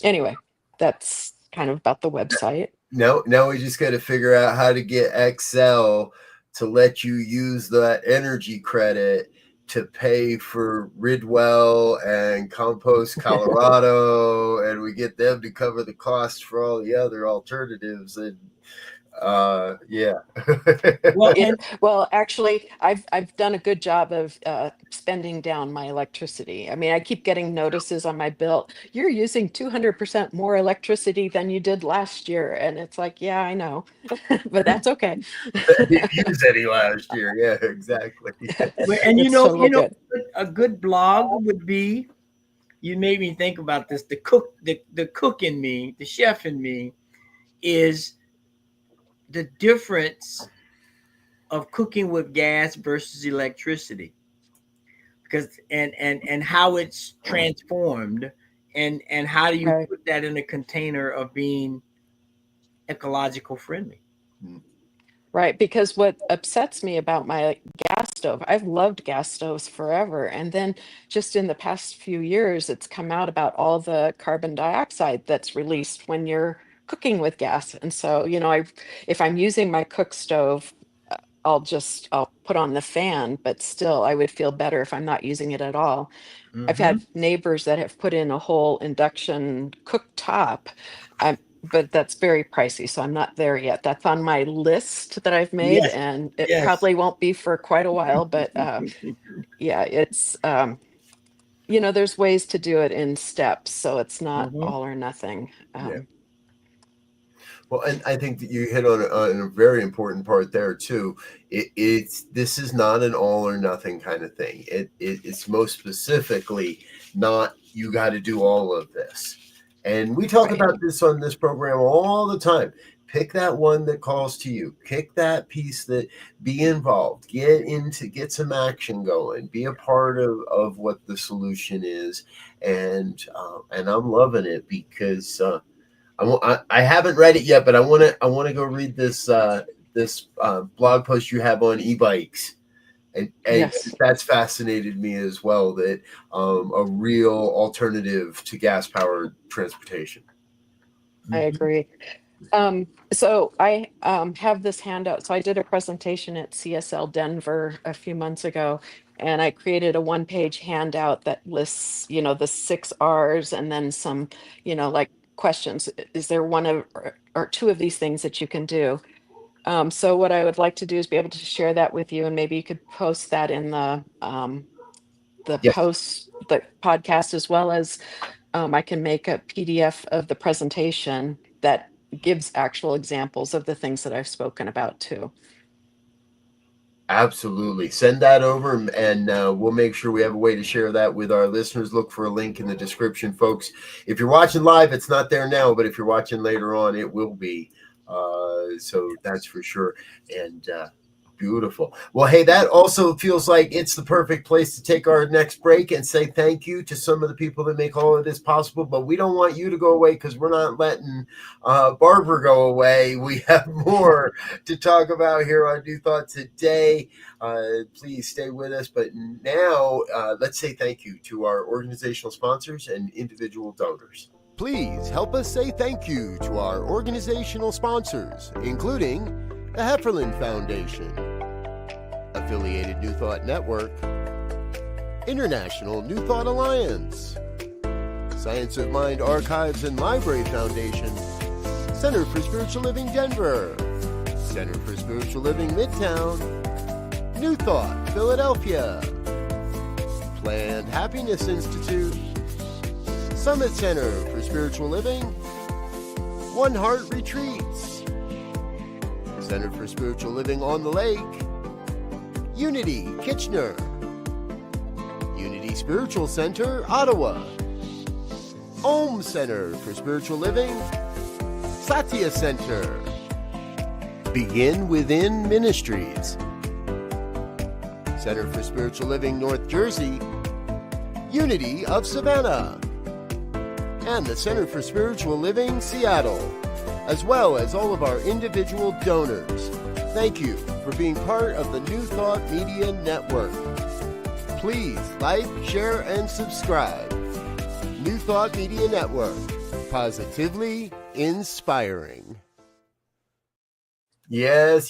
[SPEAKER 3] anyway, that's kind of about the website.
[SPEAKER 1] Now we just got to figure out how to get Excel to let you use that energy credit to pay for Ridwell and Compost Colorado, and we get them to cover the cost for all the other alternatives. And yeah.
[SPEAKER 3] Well, actually, I've done a good job of spending down my electricity. I mean, I keep getting notices on my bill. You're using 200% more electricity than you did last year, and it's like, yeah, I know, but that's okay.
[SPEAKER 1] Didn't use any last year. Yeah, exactly.
[SPEAKER 2] And
[SPEAKER 3] It's totally good.
[SPEAKER 2] a good blog would be. You made me think about this. The cook in me, the chef in me, is the difference of cooking with gas versus electricity, because and how it's transformed, and how do you
[SPEAKER 3] Right.
[SPEAKER 2] put that in a container of being ecological friendly.
[SPEAKER 3] Right, because what upsets me about my gas stove, I've loved gas stoves forever. And then just in the past few years, it's come out about all the carbon dioxide that's released when you're cooking with gas. And so, if I'm using my cook stove, I'll put on the fan, but still I would feel better if I'm not using it at all. I've
[SPEAKER 2] Mm-hmm.
[SPEAKER 3] had neighbors that have put in a whole induction cooktop, but that's very pricey, so I'm not there yet. That's on my list that I've made,
[SPEAKER 2] Yes,
[SPEAKER 3] and it
[SPEAKER 2] yes.
[SPEAKER 3] probably won't be for quite a while. But yeah, it's there's ways to do it in steps, so it's not
[SPEAKER 2] Mm-hmm.
[SPEAKER 3] all or nothing.
[SPEAKER 1] Yeah. Well, and I think that you hit on a very important part there too. This is not an all or nothing kind of thing. It's most specifically not you got to do all of this. And we talk
[SPEAKER 3] Right.
[SPEAKER 1] about this on this program all the time. Pick that one that calls to you. Pick that piece that be involved. Get some action going. Be a part of what the solution is. And I'm loving it because I haven't read it yet, but I want to go read this blog post you have on e-bikes, and
[SPEAKER 3] Yes,
[SPEAKER 1] that's fascinated me as well. That a real alternative to gas powered transportation.
[SPEAKER 3] I agree. So I have this handout. So I did a presentation at CSL Denver a few months ago, and I created a one-page handout that lists, the 6 R's and then some, like questions. Is there one of or two of these things that you can do? So what I would like to do is be able to share that with you, and maybe you could post that in
[SPEAKER 1] Yes,
[SPEAKER 3] the podcast, as well as I can make a PDF of the presentation that gives actual examples of the things that I've spoken about too.
[SPEAKER 1] absolutely. Send that over, and we'll make sure we have a way to share that with our listeners. Look for a link in the description, folks. If you're watching live, it's not there now, but if you're watching later on, it will be. So that's for sure. And beautiful. Well, hey, that also feels like it's the perfect place to take our next break and say thank you to some of the people that make all of this possible. But we don't want you to go away, because we're not letting Barbara go away. We have more to talk about here on New Thought today. Please stay with us. But now let's say thank you to our organizational sponsors and individual donors. Please help us say thank you to our organizational sponsors, including the Hefferland Foundation, Affiliated New Thought Network, International New Thought Alliance, Science of Mind Archives and Library Foundation, Center for Spiritual Living Denver, Center for Spiritual Living Midtown, New Thought Philadelphia, Planned Happiness Institute, Summit Center for Spiritual Living, One Heart Retreats, Center for Spiritual Living on the Lake, Unity Kitchener, Unity Spiritual Center Ottawa, Om Center for Spiritual Living, Satya Center, Begin Within Ministries, Center for Spiritual Living North Jersey, Unity of Savannah, and the Center for Spiritual Living Seattle, as well as all of our individual donors. Thank you for being part of the New Thought Media Network. Please like, share, and subscribe. New Thought Media Network, positively inspiring. Yes.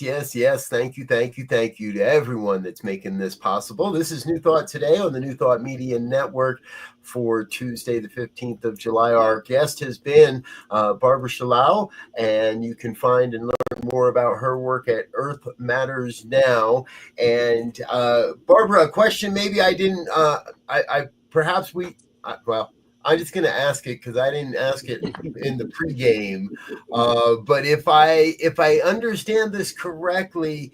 [SPEAKER 1] Thank you to everyone that's making this possible. This is New Thought Today on the New Thought Media Network for Tuesday, the 15th of July. Our guest has been Barbara Schalau, and you can find and learn more about her work at Earth Matters Now. And Barbara, a question maybe I didn't, I'm just going to ask it because I didn't ask it in the pregame. But if I understand this correctly,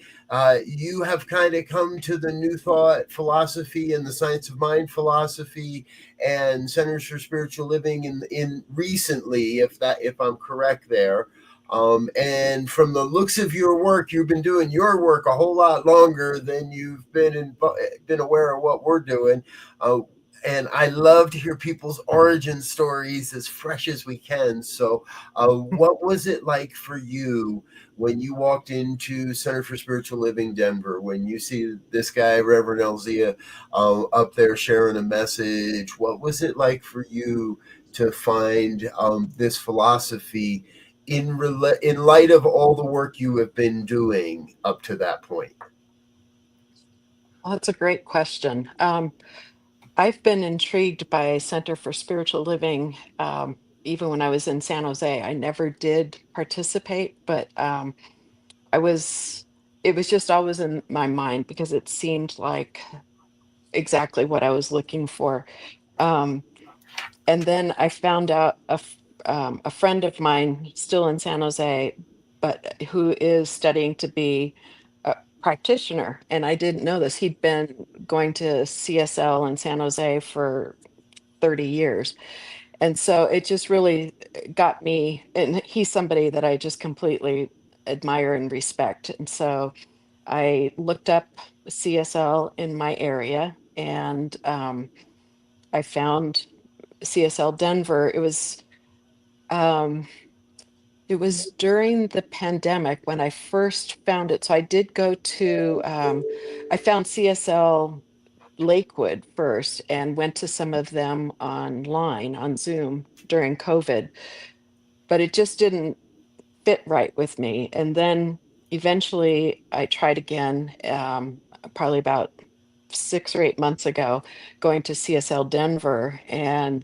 [SPEAKER 1] you have kind of come to the New Thought philosophy and the Science of Mind philosophy and Centers for Spiritual Living in recently, if I'm correct there. And from the looks of your work, you've been doing your work a whole lot longer than you've been aware of what we're doing. And I love to hear people's origin stories as fresh as we can. So what was it like for you when you walked into Center for Spiritual Living Denver, when you see this guy, Reverend Elzia, up there sharing a message? What was it like for you to find this philosophy in light of all the work you have been doing up to that point?
[SPEAKER 3] Well, that's a great question. I've been intrigued by Center for Spiritual Living even when I was in San Jose. I never did participate, but it was just always in my mind because it seemed like exactly what I was looking for. And then I found out a friend of mine still in San Jose, but who is studying to be a practitioner. And I didn't know this. He'd been going to CSL in San Jose for 30 years. And so it just really got me. And he's somebody that I just completely admire and respect. And so I looked up CSL in my area, and I found CSL Denver. It was during the pandemic when I first found it. So I did go to, I found CSL Lakewood first and went to some of them online on Zoom during COVID, but it just didn't fit right with me. And then eventually I tried again, probably about 6 or 8 months ago, going to CSL Denver. And,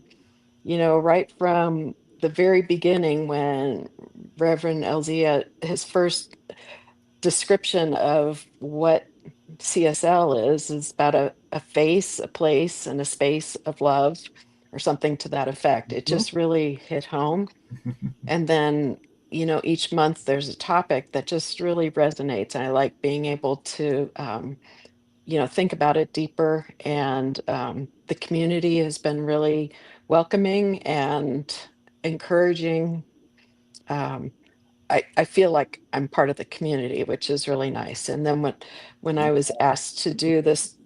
[SPEAKER 3] right from the very beginning, when Reverend Elzia, his first description of what CSL is about a face, a place, and a space of love, or something to that effect. It just really hit home. And then, each month there's a topic that just really resonates. And I like being able to, think about it deeper. And the community has been really welcoming and encouraging. Um, I feel like I'm part of the community, which is really nice. And then when I was asked to do this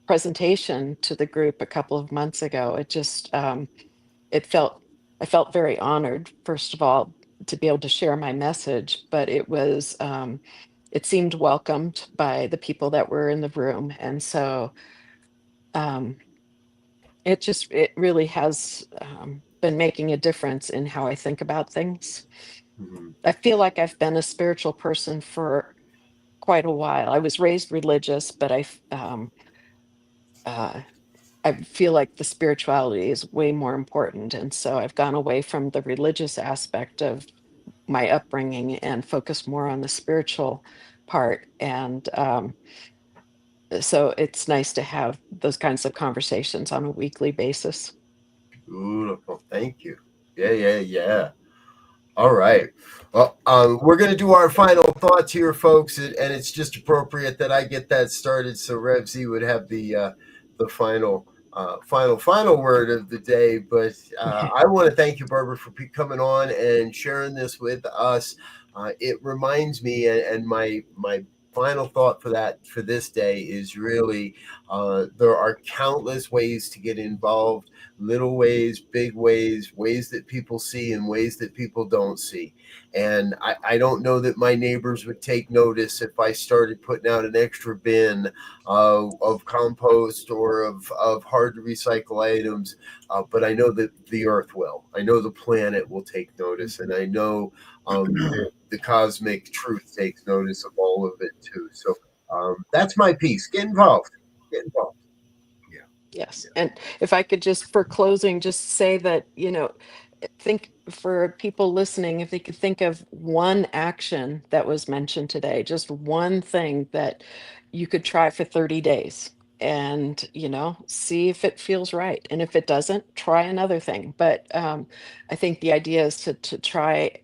[SPEAKER 3] presentation to the group a couple of months ago, it felt I felt very honored, first of all, to be able to share my message, but it seemed welcomed by the people that were in the room. And so um, it really has been making a difference in how I think about things. I feel like I've been a spiritual person for quite a while. I was raised religious, but uh, I feel like the spirituality is way more important. And so I've gone away from the religious aspect of my upbringing and focused more on the spiritual part. And so it's nice to have those kinds of conversations on a weekly basis.
[SPEAKER 1] Beautiful. Thank you. Yeah. All right. Well, we're going to do our final thoughts here, folks, and it's just appropriate that I get that started so Rev Z would have the final word of the day. But I want to thank you, Barbara, for coming on and sharing this with us. It reminds me, and my final thought for this day is really there are countless ways to get involved. Little ways, big ways, ways that people see and ways that people don't see. And I don't know that my neighbors would take notice if I started putting out an extra bin of compost or of hard to recycle items. But I know that the earth will. I know the planet will take notice. And I know the cosmic truth takes notice of all of it too. So that's my piece. Get involved. Get involved.
[SPEAKER 3] Yes. And if I could just, for closing, just say that, think for people listening, if they could think of one action that was mentioned today, just one thing that you could try for 30 days and, see if it feels right. And if it doesn't, try another thing. But I think the idea is to try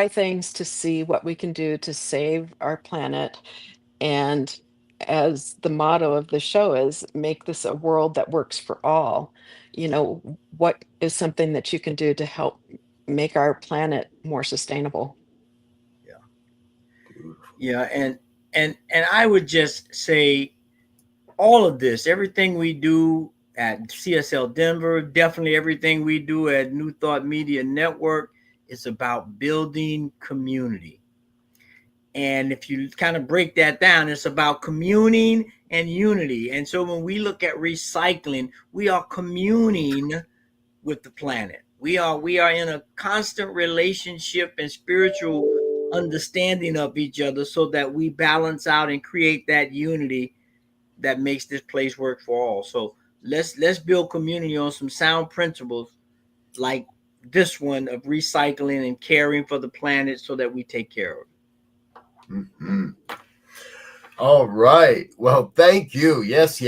[SPEAKER 3] things to see what we can do to save our planet. And as the motto of the show is, make this a world that works for all. What is something that you can do to help make our planet more sustainable?
[SPEAKER 2] Yeah, and I would just say all of this, everything we do at CSL Denver, definitely everything we do at New Thought Media Network, is about building community. And if you kind of break that down, it's about communing and unity. And so when we look at recycling, we are communing with the planet. We are in a constant relationship and spiritual understanding of each other so that we balance out and create that unity that makes this place work for all. So let's build community on some sound principles like this one of recycling and caring for the planet so that we take care of it.
[SPEAKER 1] Mm-hmm. All right. Well, thank you. Yes.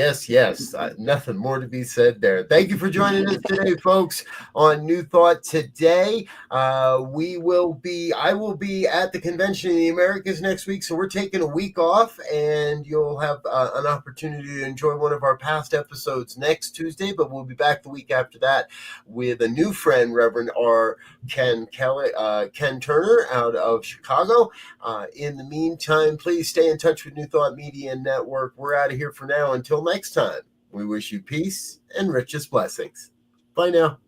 [SPEAKER 1] Nothing more to be said there. Thank you for joining us today, folks, on New Thought Today. I will be at the Convention of the Americas next week, so we're taking a week off, and you'll have an opportunity to enjoy one of our past episodes next Tuesday, but we'll be back the week after that with a new friend, Reverend R. Ken Turner out of Chicago. In the meantime, please stay in touch with New Thought Media Network. We're out of here for now. Until next time, we wish you peace and richest blessings. Bye now.